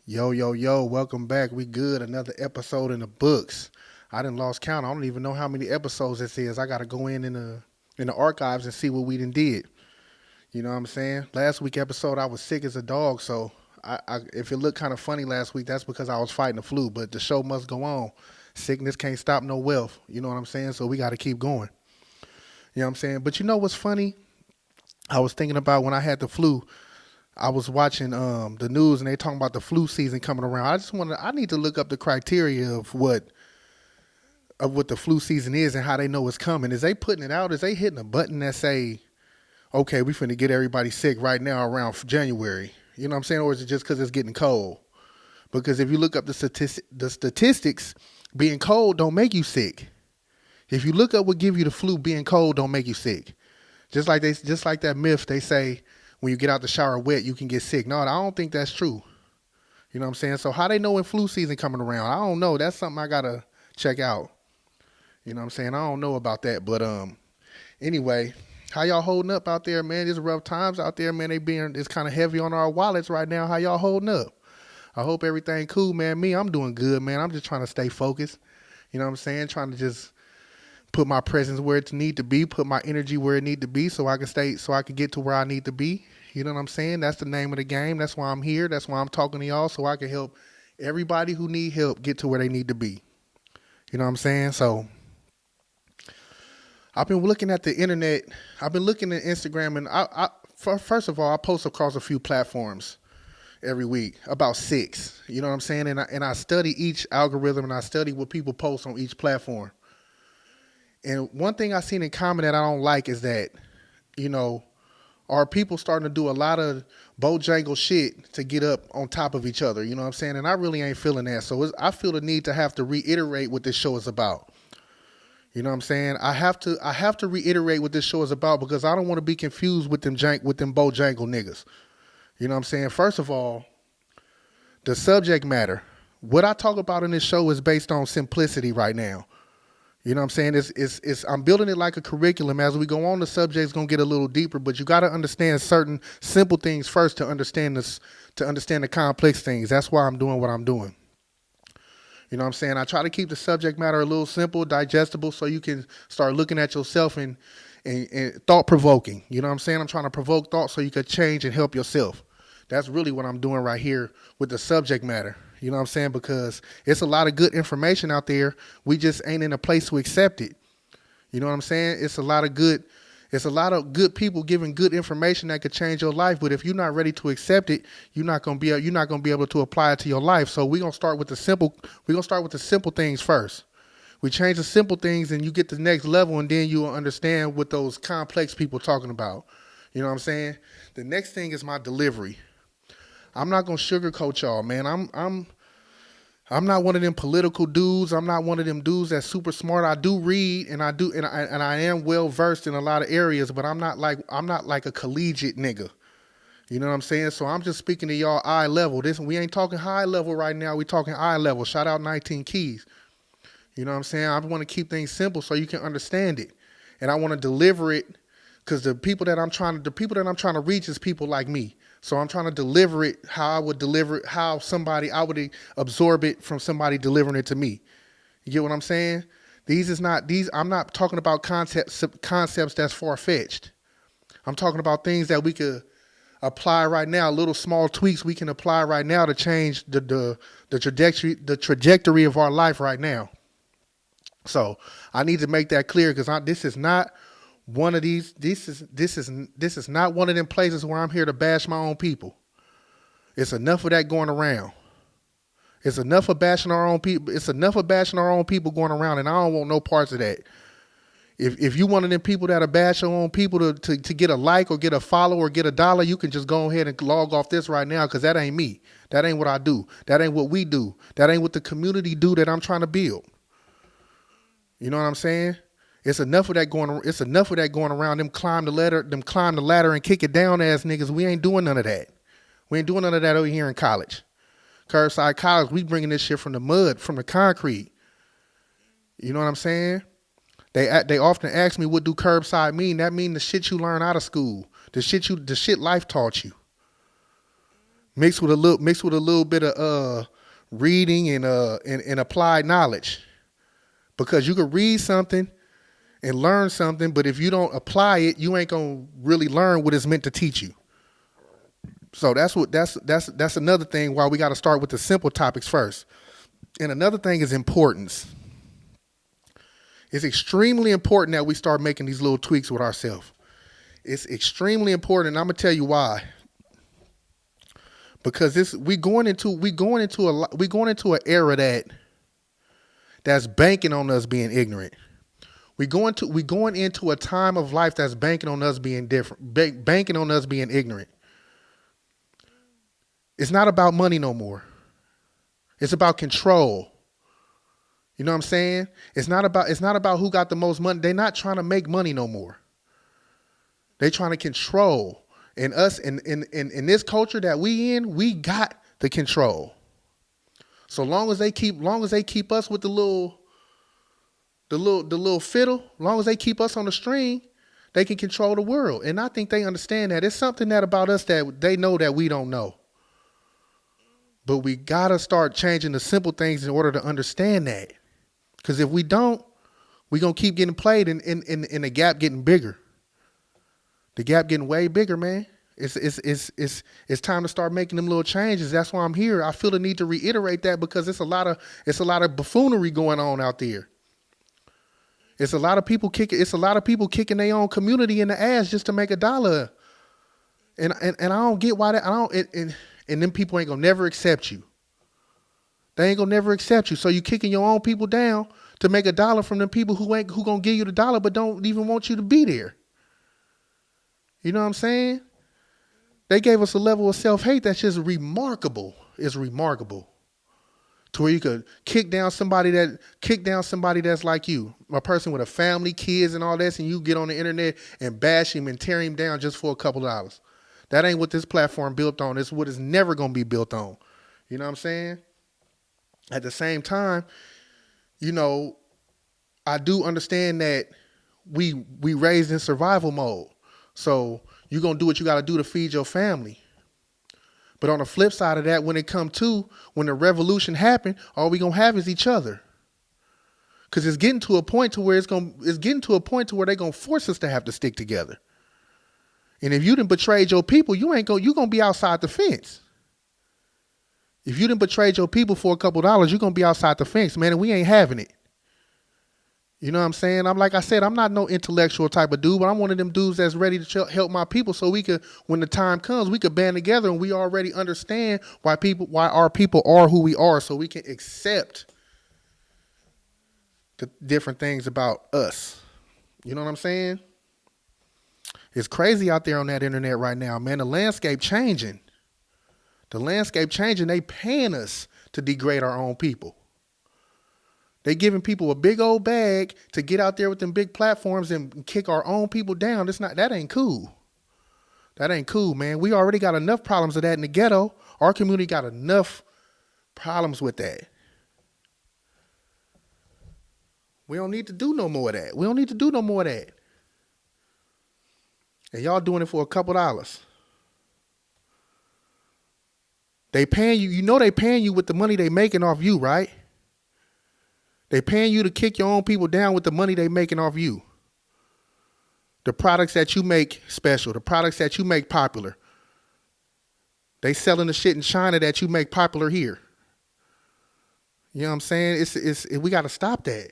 Yo, yo, yo, welcome back. We good. Another episode in the books. I done lost count. I don't even know how many episodes this is. I gotta go in the archives and see what we done did. You know what I'm saying? Last week episode I was sick as a dog, so if it looked kind of funny last week, that's because I was fighting the flu. But the show must go on. Sickness can't stop no wealth. You know what I'm saying? So we gotta keep going. You know what I'm saying? But you know what's funny? I was thinking about when I had the flu. I was watching the news and they talking about the flu season coming around. I need to look up the criteria of what the flu season is and how they know it's coming. Is they putting it out? Is they hitting a button that say, okay, we finna get everybody sick right now around January? You know what I'm saying? Or is it just because it's getting cold? Because if you look up the statistics, being cold don't make you sick. If you look up what give you the flu, being cold don't make you sick. Just like that myth they say when you get out the shower wet, you can get sick. No, I don't think that's true. You know what I'm saying? So how they know when flu season coming around? I don't know. That's something I gotta check out. You know what I'm saying? I don't know about that. But anyway, how y'all holding up out there, man? There's rough times out there, man. It's kind of heavy on our wallets right now. How y'all holding up? I hope everything cool, man. I'm doing good, man. I'm just trying to stay focused. You know what I'm saying? Trying to just put my presence where it need to be, put my energy where it need to be so I can get to where I need to be. You know what I'm saying? That's the name of the game. That's why I'm here. That's why I'm talking to y'all so I can help everybody who need help get to where they need to be. You know what I'm saying? So I've been looking at the internet. I've been looking at Instagram and first of all, I post across a few platforms every week, about 6. You know what I'm saying? And I study each algorithm and I study what people post on each platform. And one thing I seen in common that I don't like is that, you know, are people starting to do a lot of bojangle shit to get up on top of each other. You know what I'm saying? And I really ain't feeling that. So I feel the need to have to reiterate what this show is about. You know what I'm saying? I have to reiterate what this show is about because I don't want to be confused with them bojangle niggas. You know what I'm saying? First of all, the subject matter. What I talk about in this show is based on simplicity right now. You know what I'm saying? I'm building it like a curriculum. As we go on, the subject's gonna get a little deeper, but you got to understand certain simple things first to understand the complex things. That's why I'm doing what I'm doing. You know what I'm saying? I try to keep the subject matter a little simple, digestible, so you can start looking at yourself and thought provoking. You know what I'm saying? I'm trying to provoke thought so you can change and help yourself. That's really what I'm doing right here with the subject matter. You know what I'm saying? Because it's a lot of good information out there. We just ain't in a place to accept it. You know what I'm saying? It's a lot of good people giving good information that could change your life. But if you're not ready to accept it, you're not gonna be able to apply it to your life. So we're gonna start with the simple things first. We change the simple things and you get to the next level and then you'll understand what those complex people talking about. You know what I'm saying? The next thing is my delivery. I'm not gonna sugarcoat y'all, man. I'm not one of them political dudes. I'm not one of them dudes that's super smart. I do read and I am well versed in a lot of areas, but I'm not like a collegiate nigga. You know what I'm saying? So I'm just speaking to y'all eye level. We ain't talking high level right now. We talking eye level. Shout out 19 Keys. You know what I'm saying? I want to keep things simple so you can understand it, and I want to deliver it because the people that I'm trying to reach is people like me. So I'm trying to deliver it how I would deliver it, I would absorb it from somebody delivering it to me. You get what I'm saying? I'm not talking about concepts that's far-fetched. I'm talking about things that we could apply right now, little small tweaks we can apply right now to change the trajectory of our life right now. So I need to make that clear because this is not one of these. This is not one of them places where I'm here to bash my own people. It's enough of that going around. It's enough of bashing our own people. It's enough of bashing our own people going around, and I don't want no parts of that. If you one of them people that are bash your own people to get a like or get a follow or get $1, you can just go ahead and log off this right now because that ain't me. That ain't what I do. That ain't what we do. That ain't what the community do that I'm trying to build. You know what I'm saying? It's enough of that going around. Them climb the ladder and kick it down ass niggas. We ain't doing none of that. We ain't doing none of that over here in college. Cyrbside College, we bringing this shit from the mud, from the concrete. You know what I'm saying? They often ask me, what do curbside mean? That mean the shit you learn out of school. The shit life taught you. mixed with a little bit of reading and applied knowledge. Because you could read something and learn something, but if you don't apply it, you ain't gonna really learn what it's meant to teach you. So that's another thing why we got to start with the simple topics first. And another thing is importance. It's extremely important that we start making these little tweaks with ourselves. It's extremely important, and I'm gonna tell you why. Because we going into an era that's banking on us being ignorant. We going into a time of life that's banking on us being different, banking on us being ignorant. It's not about money no more. It's about control. You know what I'm saying? It's not about who got the most money. They're not trying to make money no more. They're trying to control. And us in this culture that we in, we got the control. So long as they keep us with the little fiddle, long as they keep us on the string, they can control the world. And I think they understand that. It's something that about us that they know that we don't know. But we gotta start changing the simple things in order to understand that. Because if we don't, we're gonna keep getting played and the gap getting bigger. The gap getting way bigger, man. It's time to start making them little changes. That's why I'm here. I feel the need to reiterate that because it's a lot of buffoonery going on out there. It's a lot of people kicking their own community in the ass just to make $1. And I don't get why that and them people ain't gonna never accept you. They ain't gonna never accept you. So you kicking your own people down to make $1 from them people who gonna give you the dollar but don't even want you to be there. You know what I'm saying? They gave us a level of self-hate that's just remarkable. It's remarkable. To where you could kick down somebody that's like you, a person with a family, kids, and all this, and you get on the internet and bash him and tear him down just for a couple of dollars. That ain't what this platform built on. It's what it's never gonna be built on. You know what I'm saying? At the same time, you know, I do understand that we raised in survival mode. So you're gonna do what you gotta do to feed your family. But on the flip side of that, when the revolution happened, all we gonna have is each other. Cause it's getting to a point to where they're gonna force us to have to stick together. And if you done betrayed your people, you gonna be outside the fence. If you done betrayed your people for a couple dollars, you're gonna be outside the fence, man, and we ain't having it. You know what I'm saying? Like I said, I'm not no intellectual type of dude, but I'm one of them dudes that's ready to help my people so we could, when the time comes, we could band together and we already understand why our people are who we are, so we can accept the different things about us. You know what I'm saying? It's crazy out there on that internet right now, man. The landscape changing. They paying us to degrade our own people. They giving people a big old bag to get out there with them big platforms and kick our own people down. That ain't cool. That ain't cool, man. We already got enough problems of that in the ghetto. Our community got enough problems with that. We don't need to do no more of that. And y'all doing it for a couple dollars. They paying you, they paying you with the money they making off you, right? They paying you to kick your own people down with the money they making off you. The products that you make special, the products that you make popular. They selling the shit in China that you make popular here. You know what I'm saying? We got to stop that.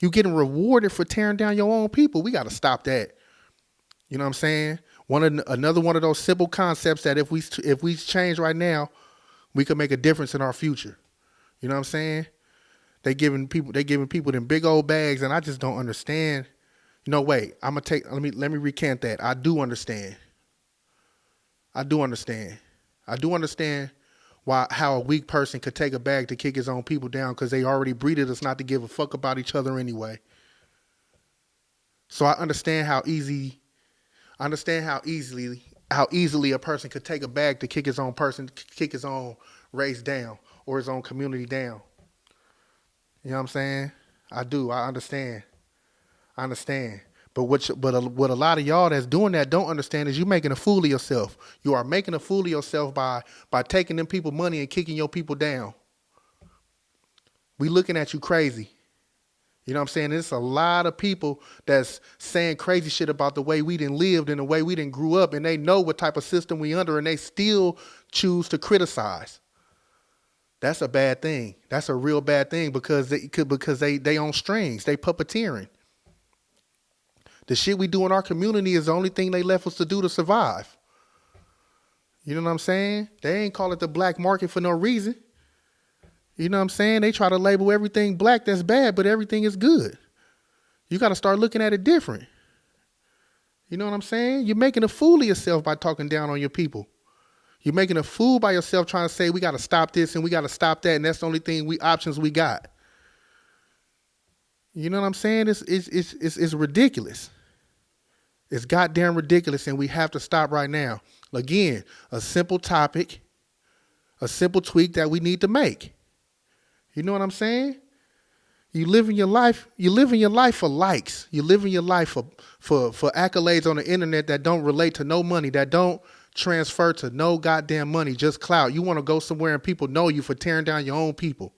You getting rewarded for tearing down your own people. We got to stop that. You know what I'm saying? Another one of those simple concepts that if we change right now, we could make a difference in our future. You know what I'm saying? They giving people them big old bags, and I just don't understand. Wait, let me recant that. I do understand how a weak person could take a bag to kick his own people down because they already breeded us not to give a fuck about each other anyway. So I understand how easily a person could take a bag to kick his own race down or his own community down. You know what I'm saying? I do. I understand. But what a lot of y'all that's doing that don't understand is you making a fool of yourself. You are making a fool of yourself by taking them people money and kicking your people down. We looking at you crazy. You know what I'm saying? There's a lot of people that's saying crazy shit about the way we done lived and the way we done grew up, and they know what type of system we under, and they still choose to criticize. That's a bad thing. That's a real bad thing because they on strings. They puppeteering. The shit we do in our community is the only thing they left us to do to survive. You know what I'm saying? They ain't call it the black market for no reason. You know what I'm saying? They try to label everything black that's bad, but everything is good. You got to start looking at it different. You know what I'm saying? You're making a fool of yourself by talking down on your people. You're making a fool by yourself trying to say we got to stop this and we got to stop that, and that's the only options we got. You know what I'm saying? It's ridiculous. It's goddamn ridiculous, and we have to stop right now. Again, a simple topic, a simple tweak that we need to make. You know what I'm saying? You live in your life for likes. You live in your life for accolades on the internet that don't relate to no money, that don't transfer to no goddamn money, just clout. You want to go somewhere and people know you for tearing down your own people.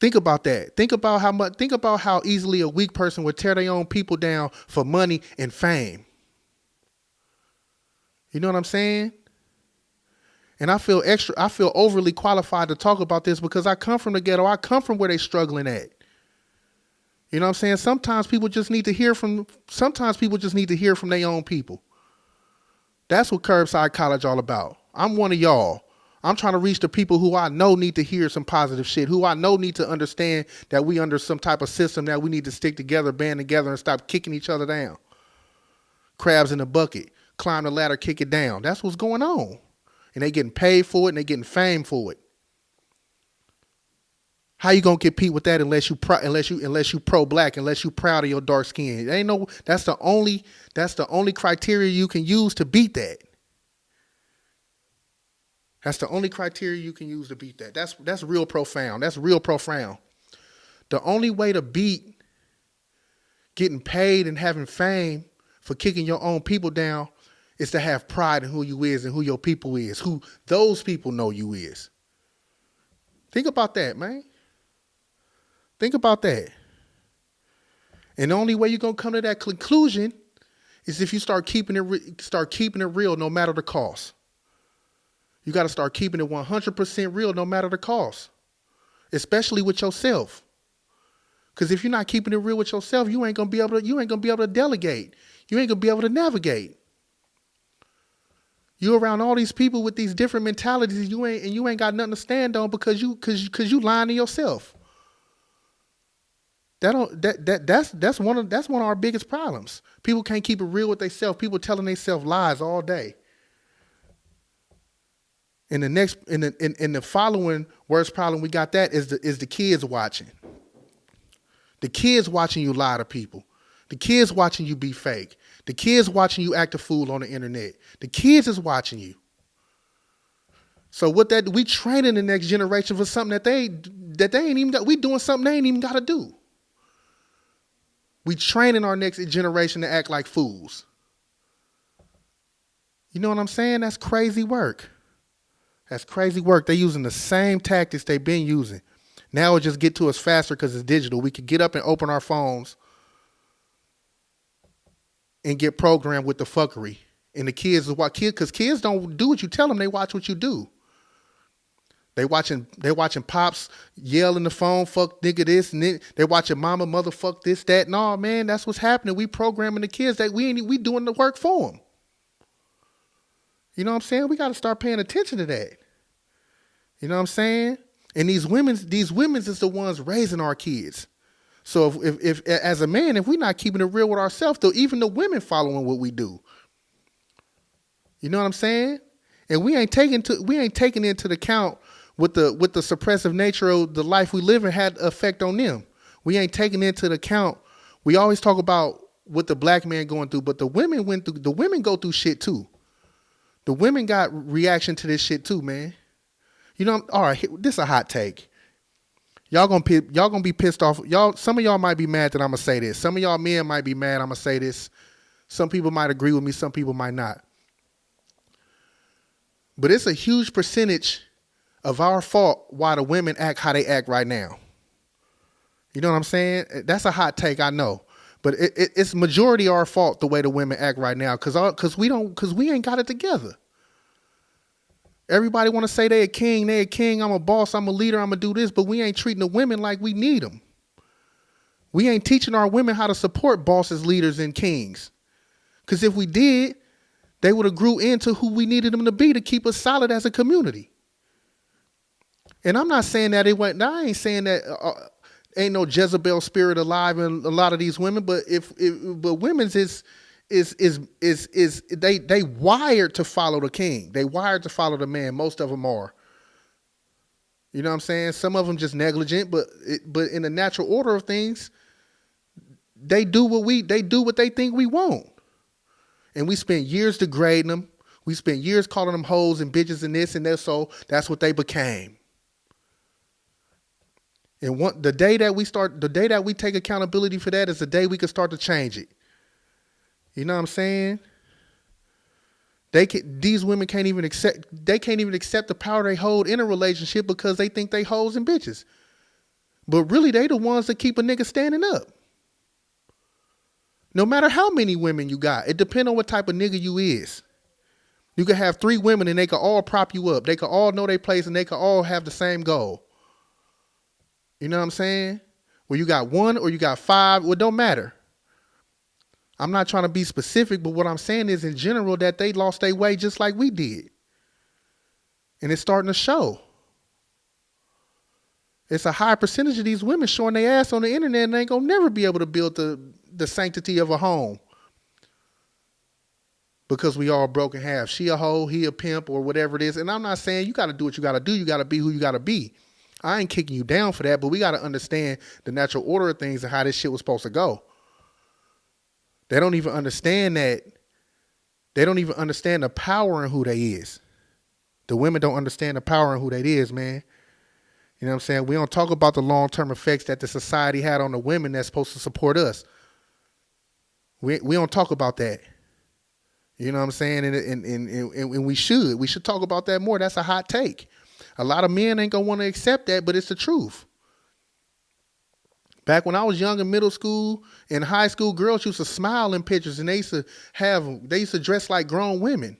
Think about that. Think about how easily a weak person would tear their own people down for money and fame. You know what I'm saying? And I feel overly qualified to talk about this because I come from the ghetto. I come from where they struggling at. You know what I'm saying? Sometimes people just need to hear from their own people. That's what Cyrbside College all about. I'm one of y'all. I'm trying to reach the people who I know need to hear some positive shit, who I know need to understand that we under some type of system that we need to stick together, band together, and stop kicking each other down. Crabs in the bucket, climb the ladder, kick it down. That's what's going on. And they getting paid for it and they getting fame for it. How you gonna compete with that unless you pro-black, unless you proud of your dark skin? That's the only criteria you can use to beat that. That's the only criteria you can use to beat that. That's real profound. That's real profound. The only way to beat getting paid and having fame for kicking your own people down is to have pride in who you is and who your people is, who those people know you is. Think about that, man. Think about that. And the only way you're going to come to that conclusion is if you start keeping it real no matter the cost. You got to start keeping it 100% real no matter the cost, especially with yourself. Because if you're not keeping it real with yourself, you ain't gonna be able to delegate. You ain't gonna be able to navigate. You around all these people with these different mentalities, you ain't got nothing to stand on because you lying to yourself. That's one of our biggest problems. People can't keep it real with themselves. People telling themselves lies all day. And the following worst problem we got that is the kids watching. The kids watching you lie to people. The kids watching you be fake. The kids watching you act a fool on the internet. The kids is watching you. So we training the next generation for something that they ain't even got. We doing something they ain't even got to do. We training our next generation to act like fools. You know what I'm saying? That's crazy work. That's crazy work. They're using the same tactics they've been using. Now it just get to us faster because it's digital. We could get up and open our phones and get programmed with the fuckery. And the kids is what because kids don't do what you tell them. They watch what you do. They watching pops yell in the phone, fuck nigga this, and then they watching mama, motherfuck this, that. No, man, that's what's happening. We programming the kids that we doing the work for them. You know what I'm saying? We got to start paying attention to that. You know what I'm saying? And these women's is the ones raising our kids. So if as a man, if we're not keeping it real with ourselves, though, even the women following what we do. You know what I'm saying? And we ain't taking into account what the suppressive nature of the life we live in had effect on them. We ain't taking into account. We always talk about what the black man going through, but the women go through shit too. The women got reaction to this shit too, man. You know, all right, this is a hot take. Y'all gonna be pissed off. Some of y'all might be mad that I'm gonna say this. Some of y'all men might be mad I'm gonna say this. Some people might agree with me. Some people might not. But it's a huge percentage of our fault why the women act how they act right now. You know what I'm saying? That's a hot take, I know. But it's majority our fault the way the women act right now because we ain't got it together. Everybody want to say they a king, I'm a boss, I'm a leader, I'm going to do this, but we ain't treating the women like we need them. We ain't teaching our women how to support bosses, leaders, and kings. Because if we did, they would have grew into who we needed them to be to keep us solid as a community. And I'm not saying that I ain't saying that ain't no Jezebel spirit alive in a lot of these women, but but women's is they wired to follow the king. They wired to follow the man. Most of them are. You know what I'm saying? Some of them just negligent, but in the natural order of things, they do what they think we want. And we spent years degrading them. We spent years calling them hoes and bitches and this and that, so that's what they became. And the day that we take accountability for that is the day we can start to change it. You know what I'm saying? These women can't even accept the power they hold in a relationship because they think they hoes and bitches. But really, they the ones that keep a nigga standing up. No matter how many women you got, it depends on what type of nigga you is. You could have 3 women and they could all prop you up. They could all know their place and they could all have the same goal. You know what I'm saying? Well, you got 1 or you got 5, well, it don't matter. I'm not trying to be specific, but what I'm saying is in general that they lost their way just like we did. And it's starting to show. It's a high percentage of these women showing their ass on the internet and they ain't gonna never be able to build the sanctity of a home. Because we all broke in half. She a hoe, he a pimp, or whatever it is. And I'm not saying you got to do what you got to do. You got to be who you got to be. I ain't kicking you down for that, but we got to understand the natural order of things and how this shit was supposed to go. They don't even understand that. They don't even understand the power in who they is. The women don't understand the power in who they is, man. You know what I'm saying? We don't talk about the long-term effects that the society had on the women that's supposed to support us. We don't talk about that. You know what I'm saying? And we should. We should talk about that more. That's a hot take. A lot of men ain't going to want to accept that, but it's the truth. Back when I was young in middle school and high school, girls used to smile in pictures and they used to dress like grown women.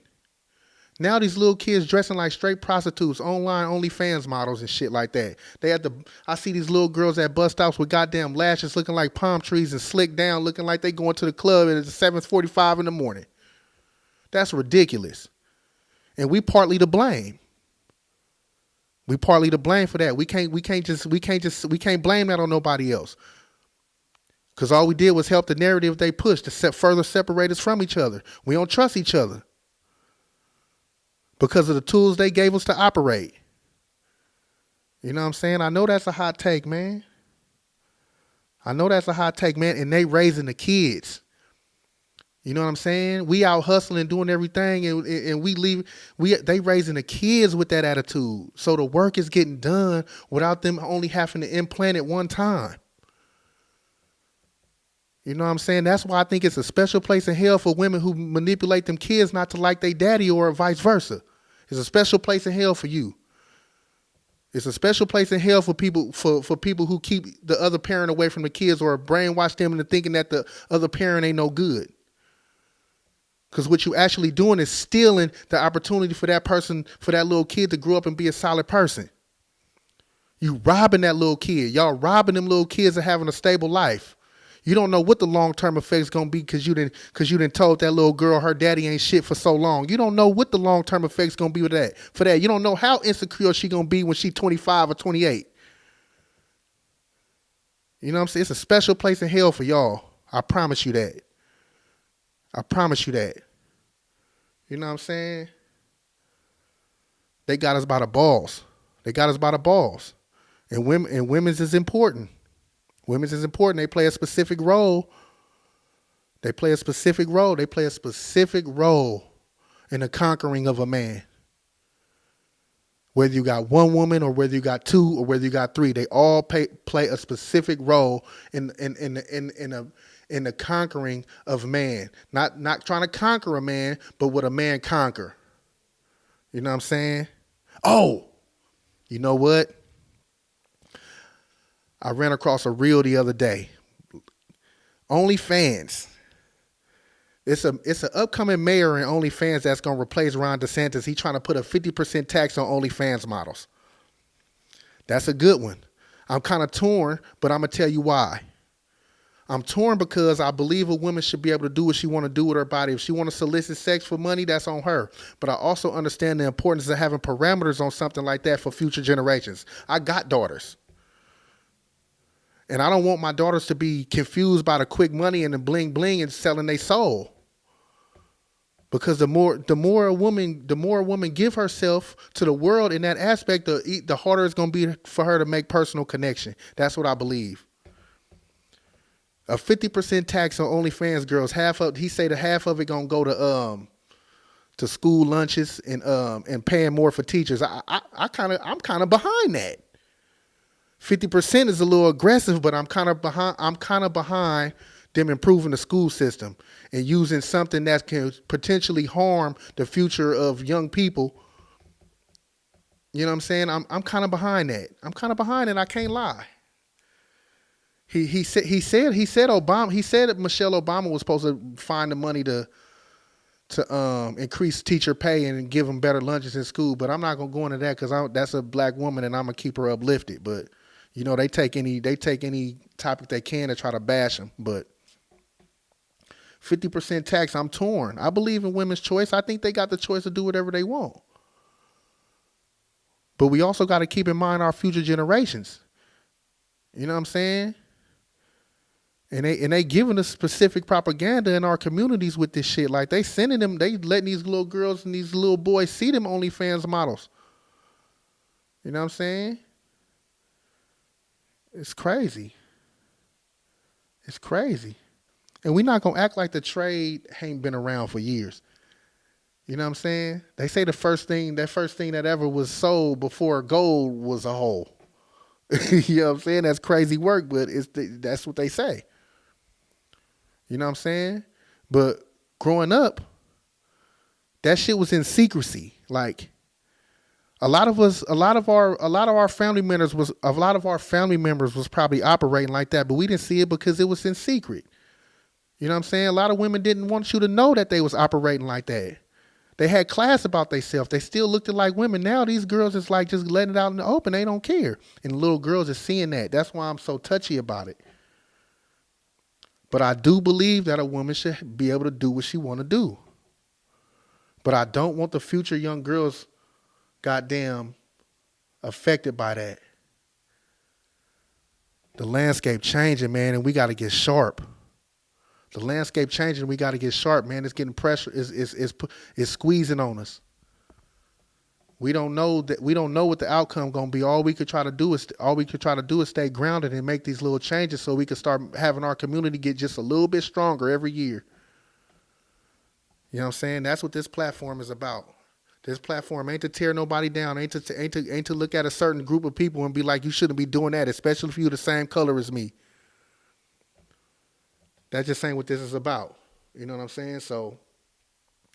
Now these little kids dressing like straight prostitutes, online OnlyFans models and shit like that. I see these little girls at bus stops with goddamn lashes looking like palm trees and slicked down, looking like they going to the club at 7:45 in the morning. That's ridiculous. And we partly to blame. We partly to blame for that. We can't blame that on nobody else. Because all we did was help the narrative they pushed to further separate us from each other. We don't trust each other. Because of the tools they gave us to operate. You know what I'm saying? I know that's a hot take, man. And they raising the kids. You know what I'm saying? We out hustling, doing everything, and they raising the kids with that attitude. So the work is getting done without them only having to implant it one time. You know what I'm saying? That's why I think it's a special place in hell for women who manipulate them kids not to like their daddy or vice versa. It's a special place in hell for you. It's a special place in hell for people who keep the other parent away from the kids or brainwash them into thinking that the other parent ain't no good. Because what you actually doing is stealing the opportunity for that person, for that little kid to grow up and be a solid person. You robbing that little kid. Y'all robbing them little kids of having a stable life. You don't know what the long-term effects gonna be because you didn't told that little girl her daddy ain't shit for so long. You don't know what the long-term effects gonna be with that. For that, you don't know how insecure she gonna be when she 25 or 28. You know what I'm saying? It's a special place in hell for y'all. I promise you that. I promise you that. You know what I'm saying? They got us by the balls. And women's is important. Women's is important. They play a specific role. They play a specific role in the conquering of a man. Whether you got one woman or whether you got two or whether you got three, they all play a specific role in the conquering of man. Not trying to conquer a man, but what a man conquer. You know what I'm saying? Oh, you know what? I ran across a reel the other day. OnlyFans. It's an upcoming mayor in OnlyFans that's gonna replace Ron DeSantis. He's trying to put a 50% tax on OnlyFans models. That's a good one. I'm kind of torn, but I'm gonna tell you why. I'm torn because I believe a woman should be able to do what she want to do with her body. If she want to solicit sex for money, that's on her. But I also understand the importance of having parameters on something like that for future generations. I got daughters. And I don't want my daughters to be confused by the quick money and the bling bling and selling their soul. Because the more a woman give herself to the world in that aspect, the harder it's gonna be for her to make personal connection. That's what I believe. A 50% tax on OnlyFans girls. He say that half of it gonna go to school lunches and paying more for teachers. I'm kind of behind that. 50% is a little aggressive, but I'm kind of behind them improving the school system and using something that can potentially harm the future of young people. You know what I'm saying? I'm kind of behind that. I'm kind of behind it. I can't lie. He said Michelle Obama was supposed to find the money to increase teacher pay and give them better lunches in school, but I'm not gonna go into that because that's a black woman and I'm gonna keep her uplifted. But you know, they take any topic they can to try to bash them. But 50% tax, I'm torn. I believe in women's choice. I think they got the choice to do whatever they want. But we also got to keep in mind our future generations. You know what I'm saying? And they giving us specific propaganda in our communities with this shit. Like they letting these little girls and these little boys see them OnlyFans models. You know what I'm saying? It's crazy. It's crazy. And we're not going to act like the trade ain't been around for years. You know what I'm saying? They say that first thing that ever was sold before gold was a hole. You know what I'm saying? That's crazy work, but that's what they say. You know what I'm saying? But growing up, that shit was in secrecy. Like a lot of our family members was probably operating like that, but we didn't see it because it was in secret. You know what I'm saying? A lot of women didn't want you to know that they was operating like that. They had class about themselves. They still looked like women. Now these girls is like just letting it out in the open. They don't care. And the little girls are seeing that. That's why I'm so touchy about it. But I do believe that a woman should be able to do what she want to do. But I don't want the future young girls goddamn affected by that. The landscape changing, man, and we got to get sharp. The landscape changing, we got to get sharp, man. It's getting pressure. It's squeezing on us. We don't know what the outcome gonna be. All we could try to do is stay grounded and make these little changes so we can start having our community get just a little bit stronger every year. You know what I'm saying? That's what this platform is about. This platform ain't to tear nobody down, ain't to look at a certain group of people and be like, you shouldn't be doing that, especially if you're the same color as me. That just ain't what this is about. You know what I'm saying? So,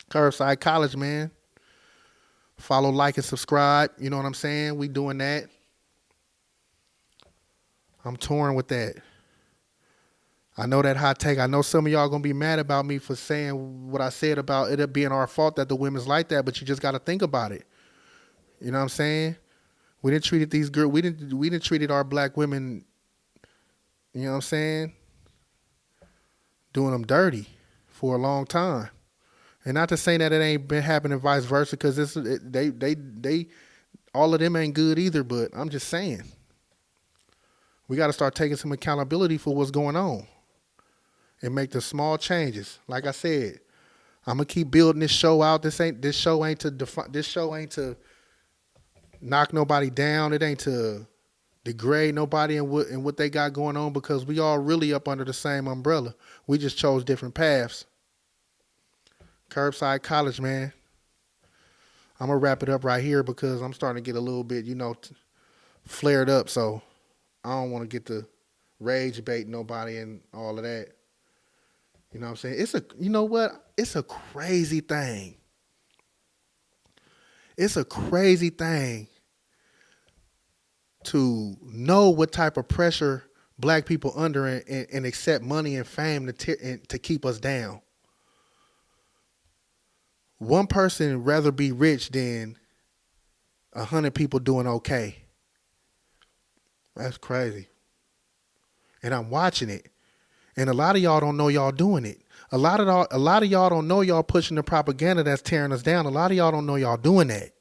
Cyrbside College, man. Follow, like, and subscribe. You know what I'm saying? We doing that. I'm torn with that. I know that hot take. I know some of y'all going to be mad about me for saying what I said about it being our fault that the women's like that, but you just got to think about it. You know what I'm saying? We didn't treated these girls. We didn't treated our black women, you know what I'm saying, doing them dirty for a long time. And not to say that it ain't been happening vice versa, because they all of them ain't good either, but I'm just saying. We got to start taking some accountability for what's going on and make the small changes. Like I said, I'm going to keep building this show out. This show ain't to knock nobody down. It ain't to degrade nobody and what they got going on, because we all really up under the same umbrella. We just chose different paths. Cyrbside College, man. I'm gonna wrap it up right here because I'm starting to get a little bit, flared up. So I don't want to get to rage bait nobody and all of that. You know what I'm saying? You know what? It's a crazy thing. It's a crazy thing to know what type of pressure black people under and accept money and fame to keep us down. One person rather be rich than 100 people doing okay. That's crazy. And I'm watching it. And a lot of y'all don't know y'all doing it. A lot of y'all don't know y'all pushing the propaganda that's tearing us down. A lot of y'all don't know y'all doing that.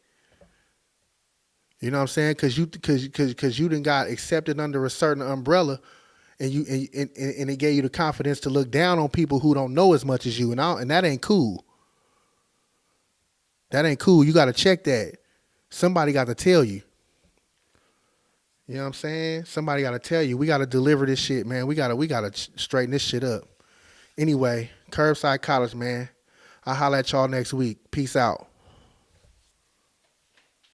You know what I'm saying? Cause you done got accepted under a certain umbrella, and it gave you the confidence to look down on people who don't know as much as you, and that ain't cool. That ain't cool. You got to check that. Somebody got to tell you. You know what I'm saying? Somebody got to tell you. We got to deliver this shit, man. We got to straighten this shit up. Anyway, Cyrbside College, man. I'll holler at y'all next week. Peace out.